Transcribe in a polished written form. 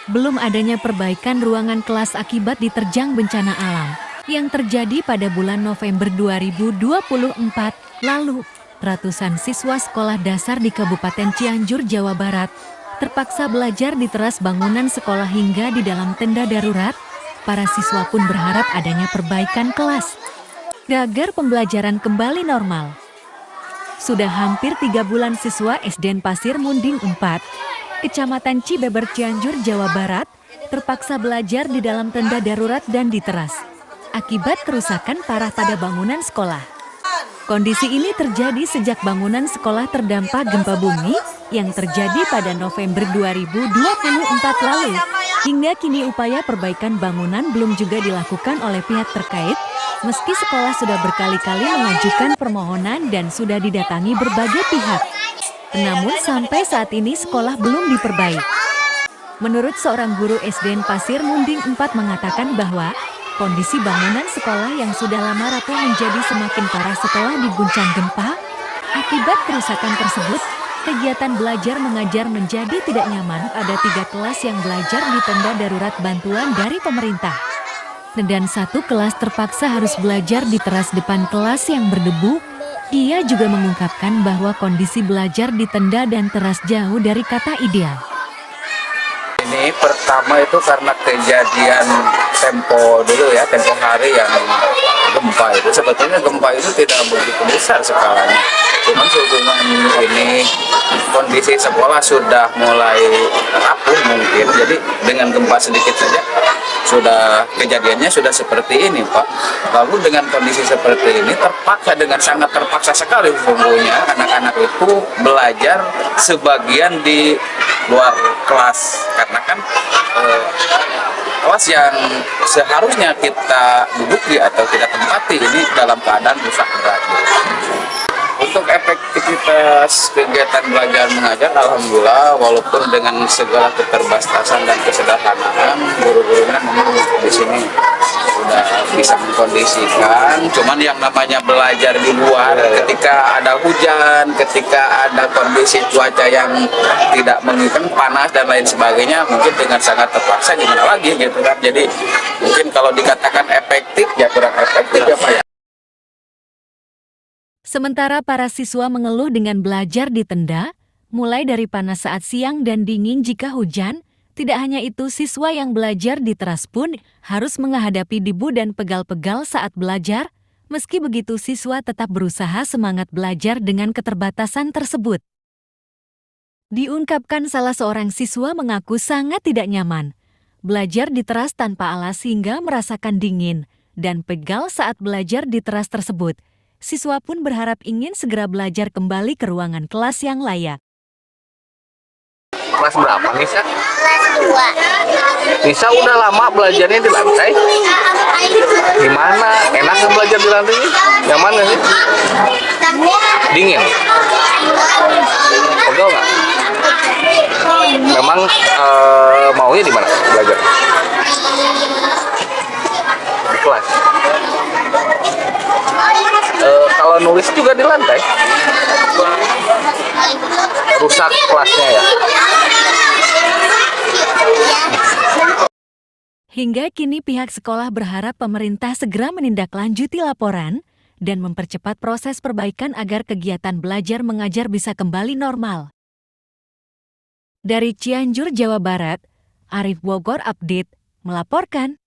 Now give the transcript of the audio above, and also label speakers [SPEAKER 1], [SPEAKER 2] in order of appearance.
[SPEAKER 1] belum adanya perbaikan ruangan kelas akibat diterjang bencana alam yang terjadi pada bulan November 2024 lalu. Ratusan siswa sekolah dasar di Kabupaten Cianjur, Jawa Barat, terpaksa belajar di teras bangunan sekolah hingga di dalam tenda darurat. Para siswa pun berharap adanya perbaikan kelas agar pembelajaran kembali normal. Sudah hampir 3 bulan siswa SDN Pasir Munding 4, Kecamatan Cibeber, Cianjur, Jawa Barat, terpaksa belajar di dalam tenda darurat dan di teras, akibat kerusakan parah pada bangunan sekolah. Kondisi ini terjadi sejak bangunan sekolah terdampak gempa bumi yang terjadi pada November 2024 lalu. Hingga kini upaya perbaikan bangunan belum juga dilakukan oleh pihak terkait, meski sekolah sudah berkali-kali mengajukan permohonan dan sudah didatangi berbagai pihak. Namun sampai saat ini sekolah belum diperbaiki. Menurut seorang guru SDN Pasir Munding 4 mengatakan bahwa kondisi bangunan sekolah yang sudah lama rapuh menjadi semakin parah setelah diguncang gempa. Akibat kerusakan tersebut, kegiatan belajar mengajar menjadi tidak nyaman. Ada 3 kelas yang belajar di tenda darurat bantuan dari pemerintah. Dan 1 kelas terpaksa harus belajar di teras depan kelas yang berdebu. Ia juga mengungkapkan bahwa kondisi belajar di tenda dan teras jauh dari kata ideal.
[SPEAKER 2] Ini pertama itu karena kejadian tempo hari yang gempa itu. Sebetulnya gempa itu tidak begitu besar skalanya. Cuman sehubungan ini kondisi sekolah sudah mulai rapuh mungkin. Jadi dengan gempa sedikit saja kejadiannya sudah seperti ini, Pak. Lalu dengan kondisi seperti ini sangat terpaksa sekali sesungguhnya anak-anak itu belajar sebagian di luar kelas karena kan kelas yang seharusnya kita duduki atau kita tempati ini dalam keadaan rusak berat. Untuk efektivitas kegiatan belajar mengajar, alhamdulillah, walaupun dengan segala keterbatasan dan kesederhanaan, guru-gurunya memang di sini sudah bisa mengkondisikan. Cuman yang namanya belajar di luar, ketika ada hujan, ketika ada kondisi cuaca yang tidak mengikat, panas dan lain sebagainya, mungkin dengan sangat terpaksa gimana lagi gitu kan. Jadi mungkin kalau dikatakan efektif ya kurang efektif ya Pak ya.
[SPEAKER 1] Sementara para siswa mengeluh dengan belajar di tenda, mulai dari panas saat siang dan dingin jika hujan. Tidak hanya itu, siswa yang belajar di teras pun harus menghadapi debu dan pegal-pegal saat belajar. Meski begitu, siswa tetap berusaha semangat belajar dengan keterbatasan tersebut. Diungkapkan salah seorang siswa mengaku sangat tidak nyaman belajar di teras tanpa alas hingga merasakan dingin dan pegal saat belajar di teras tersebut. Siswa pun berharap ingin segera belajar kembali ke ruangan kelas yang layak.
[SPEAKER 3] Kelas berapa, Nisa?
[SPEAKER 4] Kelas 2.
[SPEAKER 3] Nisa udah lama belajarnya di lantai? Gimana? Enak nggak belajar di lantai? Nyaman nggak sih? Dingin? Pegel nggak? Memang maunya di mana belajar? Di kelas? Kalau nulis juga di lantai? Rusak kelasnya ya?
[SPEAKER 1] Hingga kini pihak sekolah berharap pemerintah segera menindaklanjuti laporan dan mempercepat proses perbaikan agar kegiatan belajar mengajar bisa kembali normal. Dari Cianjur, Jawa Barat, Arif Bogor Update melaporkan.